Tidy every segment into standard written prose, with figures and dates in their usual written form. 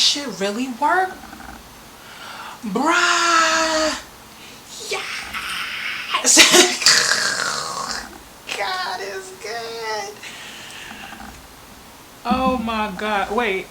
shit really work? Bruh. Yes. God is good. Oh my God. Wait.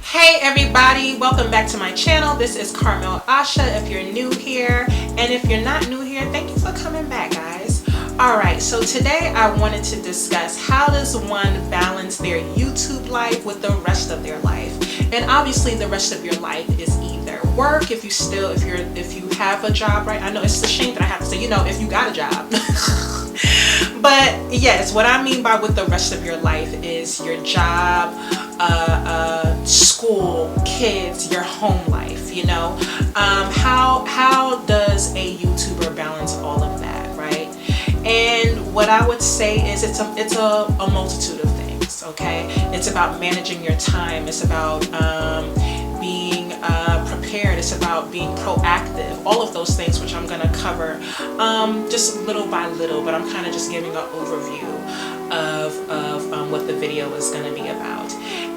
Hey everybody, welcome back to my channel. This is Carmel Asha if you're new here, and if you're not new here, thank you for coming back, guys. Alright, so today I wanted to discuss how does one balance their YouTube life with the rest of their life. And obviously the rest of your life is either work, if you have a job, right? I know it's a shame that I have to say, if you got a job. But yes, what I mean by with the rest of your life is your job, school, kids, your home life, how does a YouTuber balance all of that, right? And what I would say is it's a multitude of things, okay? It's about managing your time. It's about being prepared. It's about being proactive. All of those things, which I'm gonna cover just little by little, but I'm kind of just giving an overview of what the video is going to be about.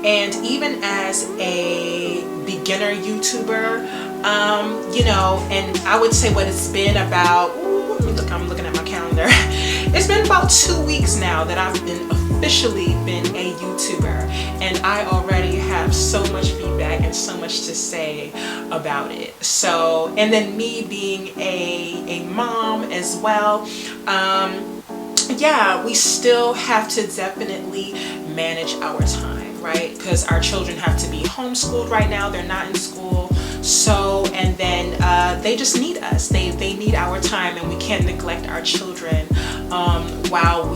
And even as a beginner YouTuber, and I would say what it's been about, I'm looking at my calendar. It's been about 2 weeks now that I've officially been a YouTuber, and I already have so much feedback and so much to say about it. So, and then me being a mom as well, yeah, we still have to definitely manage our time, right? Because our children have to be homeschooled right now. They're not in school. So, and then they just need us. They need our time, and we can't neglect our children while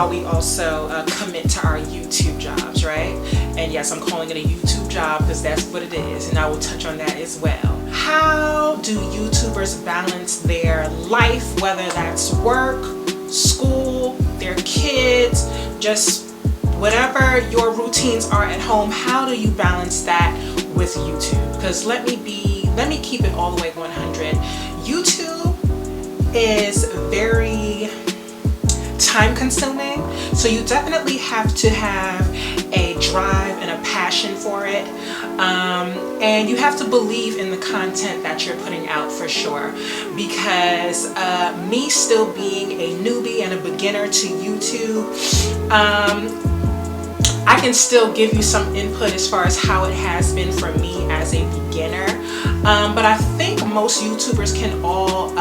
we also commit to our YouTube jobs, right? And yes, I'm calling it a YouTube job because that's what it is, and I will touch on that as well. How do YouTubers balance their life, whether that's work, school, their kids, just whatever your routines are at home? How do you balance that with YouTube? Because let me keep it all the way 100. YouTube is very time consuming, so you definitely have to have a drive and a passion for it, and you have to believe in the content that you're putting out, for sure. Because me still being a newbie and a beginner to YouTube, I can still give you some input as far as how it has been for me as a beginner, but I think most YouTubers can all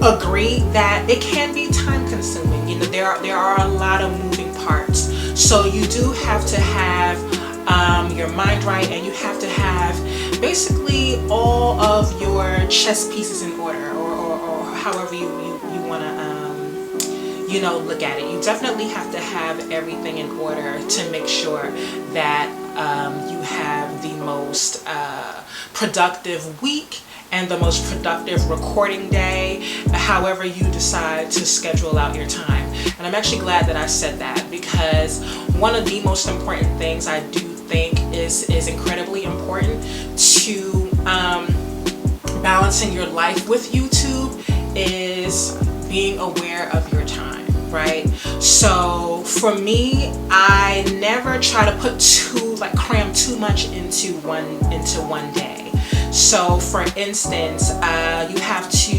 agree that it can be time consuming. There are a lot of moving parts, so you do have to have your mind right, and you have to have basically all of your chess pieces in order, or however you want to look at it. You definitely have to have everything in order to make sure that you have the most productive week and the most productive recording day, however you decide to schedule out your time. And I'm actually glad that I said that, because one of the most important things I do think is incredibly important to balancing your life with YouTube is being aware of your time, right? So for me, I never try to put cram too much into one day. So for instance, you have to,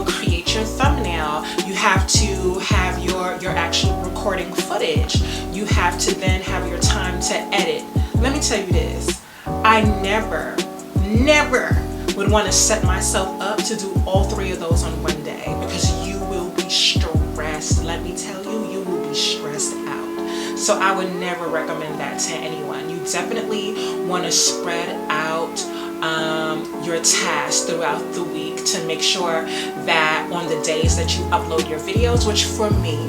create your thumbnail. You have to have your actual recording footage. You have to then have your time to edit. Let me tell you this, I never would want to set myself up to do all three of those on one day, because you will be stressed. Let me tell you, you will be stressed out. So I would never recommend that to anyone. You definitely want to spread out your tasks throughout the week to make sure that on the days that you upload your videos, which for me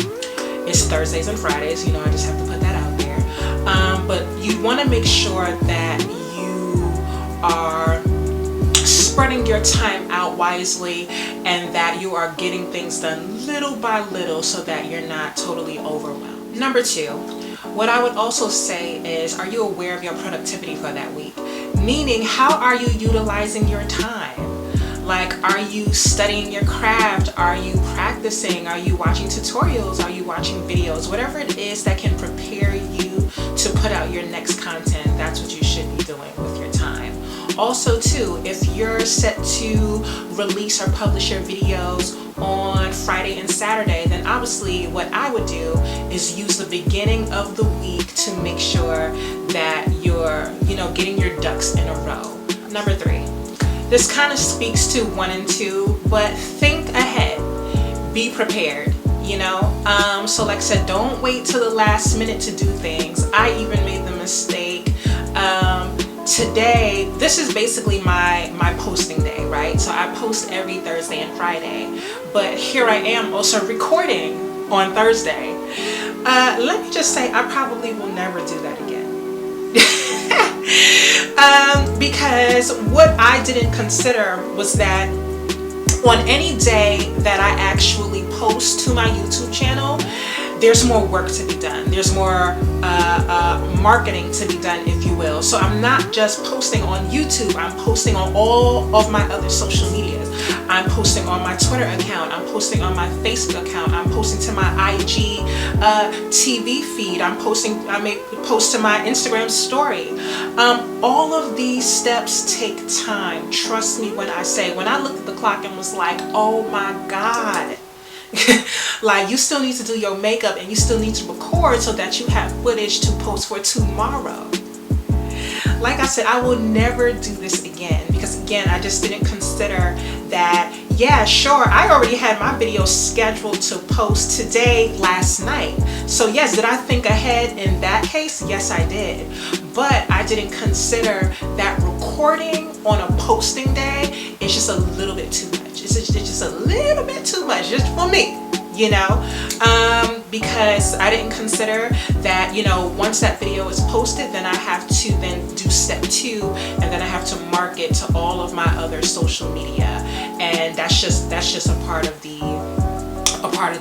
is Thursdays and Fridays, I just have to put that out there, but you want to make sure that you are spreading your time out wisely, and that you are getting things done little by little so that you're not totally overwhelmed. Number 2, what I would also say is, are you aware of your productivity for that week? Meaning, how are you utilizing your time? Like, are you studying your craft? Are you practicing? Are you watching tutorials? Are you watching videos? Whatever it is that can prepare you to put out your next content, that's what you should be doing with your time. Also too, if you're set to release or publish your videos on Friday and Saturday, then obviously what I would do is use the beginning of the week to make sure that you're, getting your ducks in a row. Number 3. This kind of speaks to 1 and 2, but think ahead, be prepared, So like I said, don't wait till the last minute to do things. I even made the mistake. Today, this is basically my posting day, right? So I post every Thursday and Friday, but here I am also recording on Thursday. Let me just say, I probably will never do that again. Because what I didn't consider was that on any day that I actually post to my YouTube channel, there's more work to be done. There's more marketing to be done, if you will. So I'm not just posting on YouTube, I'm posting on all of my other social medias. I'm posting on my Twitter account, I'm posting on my Facebook account, I'm posting to my IG TV feed, I may post to my Instagram story. All of these steps take time. Trust me when I say, when I looked at the clock and was like, oh my God. Like, you still need to do your makeup and you still need to record so that you have footage to post for tomorrow. Like I said, I will never do this again, because again, I just didn't consider that. Yeah, sure, I already had my video scheduled to post today last night. So yes, did I think ahead in that case? Yes, I did. But I didn't consider that recording on a posting day is just a little bit too much. It's just a little bit too much, just for me. Because I didn't consider that, once that video is posted, then I have to then do step 2, and then I have to market to all of my other social media, and that's just a part of the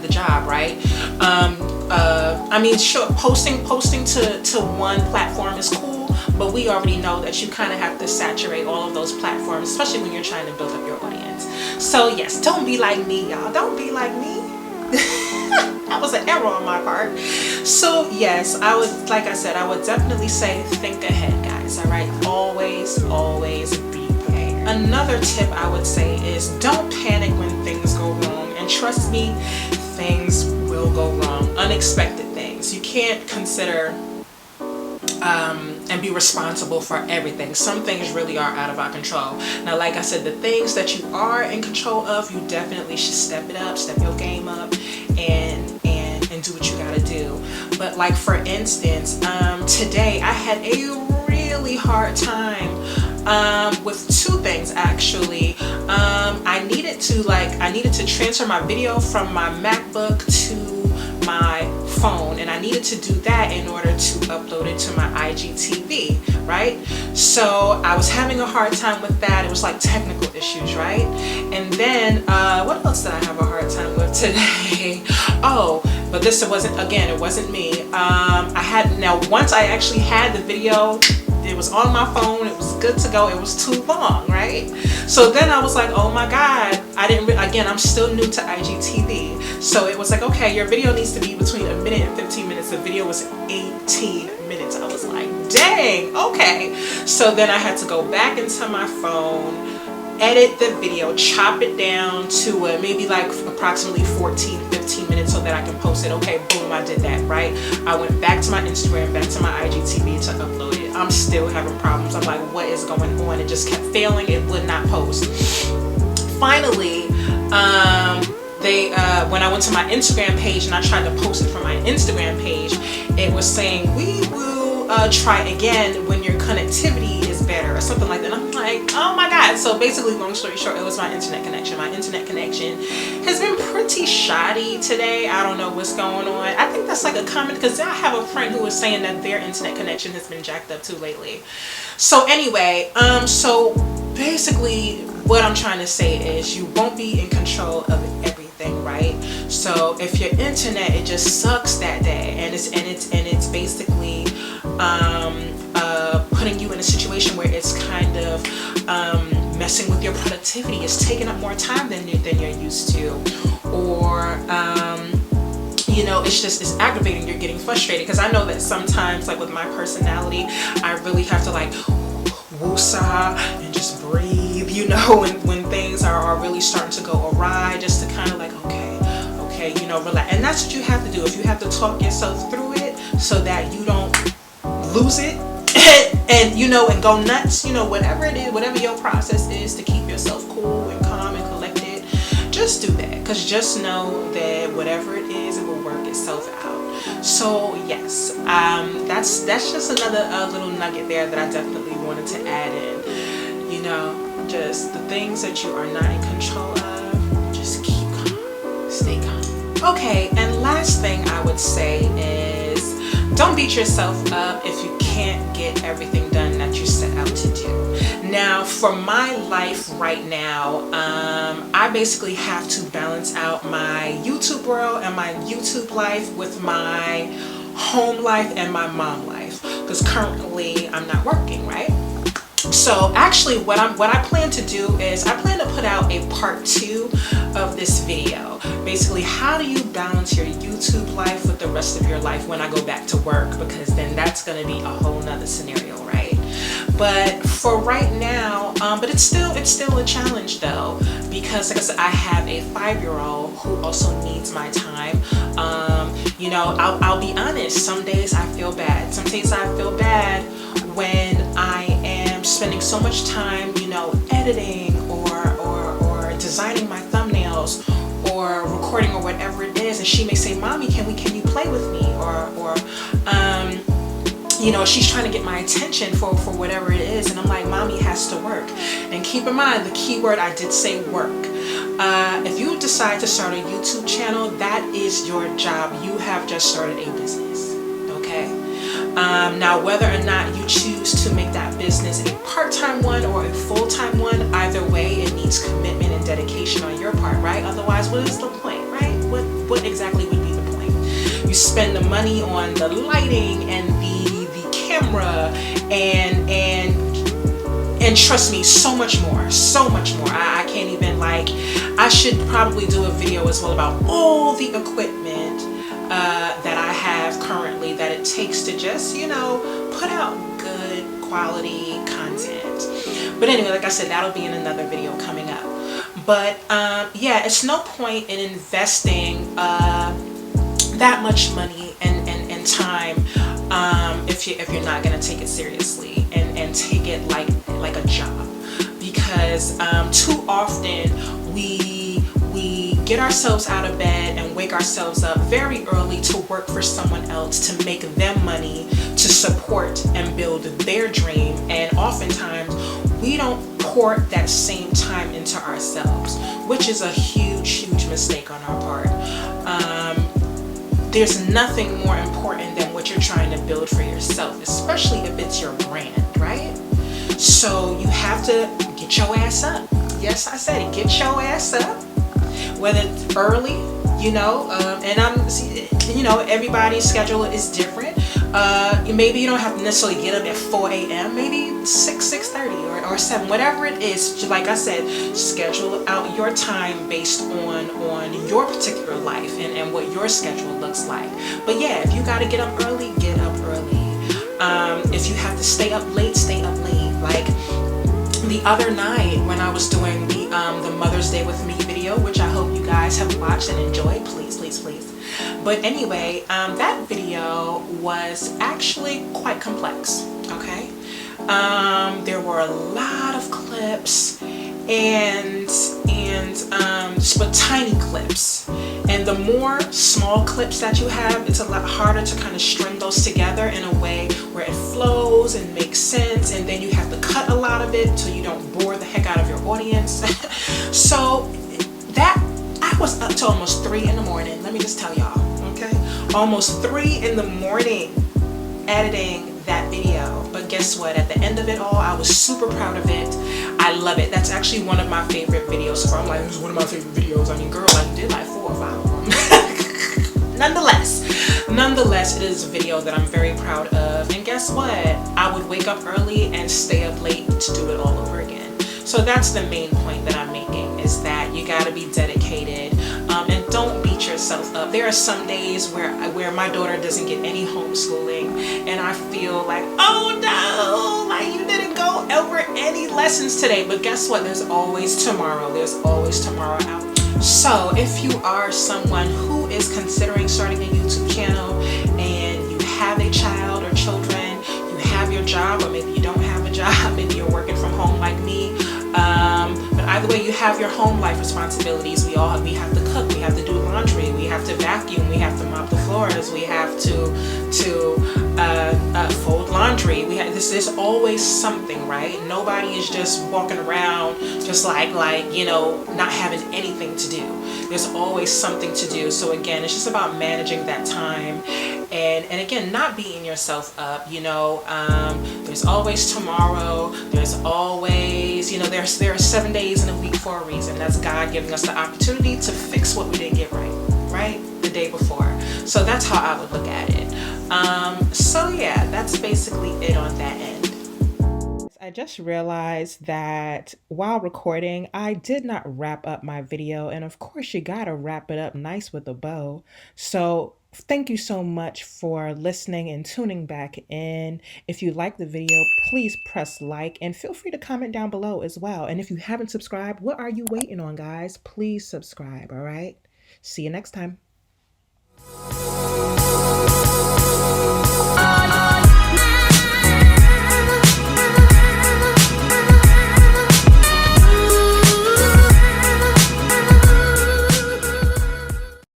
job, right? I mean, sure, posting to one platform is cool, but we already know that you kind of have to saturate all of those platforms, especially when you're trying to build up your audience. So yes, don't be like me, y'all. Don't be like me. That was an error on my part. So yes, like I said, I would definitely say think ahead, guys. All right, always be prepared. Another tip I would say is don't panic when things go wrong, and trust me, things will go wrong. Unexpected things. You can't consider and be responsible for everything. Some things really are out of our control. Now, like I said, the things that you are in control of, you definitely should step it up, step your game up, and do what you gotta do. But like, for instance, today I had a really hard time with 2 things actually. I needed to transfer my video from my MacBook to my phone, and I needed to do that in order to upload it to my IGTV, right? So I was having a hard time with that. It was like technical issues, right? And then what else did I have a hard time with today? Oh, but it wasn't me. Once I actually had the video, it was on my phone, it was good to go, it was too long, right? So then I was like, oh my God, I'm still new to IGTV. So it was like, okay, your video needs to be between 1 minute and 15 minutes. The video was 18 minutes. I was like, dang, okay. So then I had to go back into my phone, edit the video, chop it down to maybe like approximately 14-15 minutes so that I can post it. Okay, boom, I did that, right? I went back to my Instagram, back to my IGTV to upload it. I'm still having problems. I'm like, what is going on? It just kept failing. It would not post. Finally, when I went to my Instagram page and I tried to post it from my Instagram page, it was saying, we will try again when your connectivity is better, or something like that. And I'm like, oh my God. So basically, long story short, it was my internet connection. My internet connection has been pretty shoddy today. I don't know what's going on. I think that's like a common, because I have a friend who was saying that their internet connection has been jacked up too lately. So anyway, so basically what I'm trying to say is you won't be in control of everything, right? So if your internet, it just sucks that day, and it's basically putting you in a situation where it's kind of messing with your productivity. It's taking up more time than you're used to, or you know, it's aggravating. You're getting frustrated, because I know that sometimes, like with my personality, I really have to like woosah and just breathe, you know, when things are really starting to go awry, just to kind of like, okay, you know, relax. And that's what you have to do. If you have to talk yourself through it so that you don't lose it and you know, and go nuts, you know, whatever it is, whatever your process is to keep yourself cool and calm and collected, just do that. Because just know that whatever it is, it will work itself out. So yes, that's just another little nugget there that I definitely wanted to add in. You know, just the things that you are not in control of, just keep calm, stay calm. Okay, and last thing I would say is, don't beat yourself up if you can't get everything done that you set out to do. Now, for my life right now, I basically have to balance out my YouTube world and my YouTube life with my home life and my mom life, because currently I'm not working, right? So actually what I plan to do is I plan to put out a part 2 of this video. Basically, how do you balance your YouTube life with the rest of your life when I go back to work, because then that's going to be a whole nother scenario, right? But for right now, but it's still a challenge though, because like I said, I have a 5-year-old who also needs my time. You know, I'll be honest, some days I feel bad. Some days I feel bad when I am spending so much time, you know, editing or designing my thumbnails or recording or whatever it is, and she may say, "Mommy, can you play with me?" Or you know, she's trying to get my attention for whatever it is, and I'm like, "Mommy has to work." And keep in mind, the key word I did say, work. If you decide to start a YouTube channel, that is your job. You have just started a business, okay? Now, whether or not you choose to make that business a part-time one or a full-time one, either way, it needs commitment and dedication on your part, right? Otherwise, what is the point, right? What exactly would be the point? You spend the money on the lighting and the camera and trust me, so much more. I can't even, like, I should probably do a video as well about all the equipment that I have currently that it takes to just, you know, put out good quality content. But anyway, like I said, that'll be in another video coming up. But yeah, it's no point in investing that much money and time if you're not going to take it seriously and take it like a job, because too often we get ourselves out of bed and wake ourselves up very early to work for someone else to make them money to support and build their dream, and oftentimes we don't pour that same time into ourselves, which is a huge mistake on our part. There's nothing more important than what you're trying to build for yourself, especially if it's your brand, right? So you have to get your ass up. Yes, I said it, get your ass up. Whether it's early, you know, you know, everybody's schedule is different. Maybe you don't have to necessarily get up at 4 a.m. Maybe 6:30 or 7, whatever it is. Like I said, schedule out your time based on your particular life and what your schedule looks like. But yeah, if you got to get up early, get up early. If you have to stay up late, stay up late. Like the other night when I was doing the Mother's Day with Me video, which I hope you guys have watched and enjoyed, please. But anyway, that video was actually quite complex, okay? There were a lot of clips and but tiny clips. And the more small clips that you have, it's a lot harder to kind of string those together in a way where it flows and makes sense, and then you have to cut a lot of it so you don't bore the heck out of your audience. So that, I was up till almost 3 in the morning, let me just tell y'all, okay? Almost 3 in the morning editing that video. But guess what? At the end of it all, I was super proud of it. I love it. That's actually one of my favorite videos. So I'm like, this is one of my favorite videos. I mean, girl, I did like 4 or 5 of them. Nonetheless, it is a video that I'm very proud of. And guess what? I would wake up early and stay up late to do it all over again. So that's the main point that I'm making, is that you got to be dedicated, and don't beat yourself up. There are some days where my daughter doesn't get any homeschooling and I feel like, oh no, like you didn't go over any lessons today. But guess what? There's always tomorrow. There's always tomorrow out. So if you are someone who is considering starting a YouTube channel and you have a child or children, you have your job, or maybe you don't have a job, maybe you're working from home like me, but either way, you have your home life responsibilities. We have to cook, we have to do laundry, we have to vacuum, we have to mop the floors, we have to fold laundry. There's always something, right? Nobody is just walking around just like not having anything to do. There's always something to do. So again, it's just about managing that time, and again, not beating yourself up. There's always tomorrow. There's always, there are 7 days in a week for a reason. That's God giving us the opportunity to fix what we didn't get right the day before. So that's how I would look at it. So yeah, that's basically it on that end. I just realized that while recording, I did not wrap up my video, and of course you gotta wrap it up nice with a bow. So thank you so much for listening and tuning back in. If you like the video, please press like and feel free to comment down below as well. And if you haven't subscribed, what are you waiting on, guys? Please subscribe, all right? See you next time.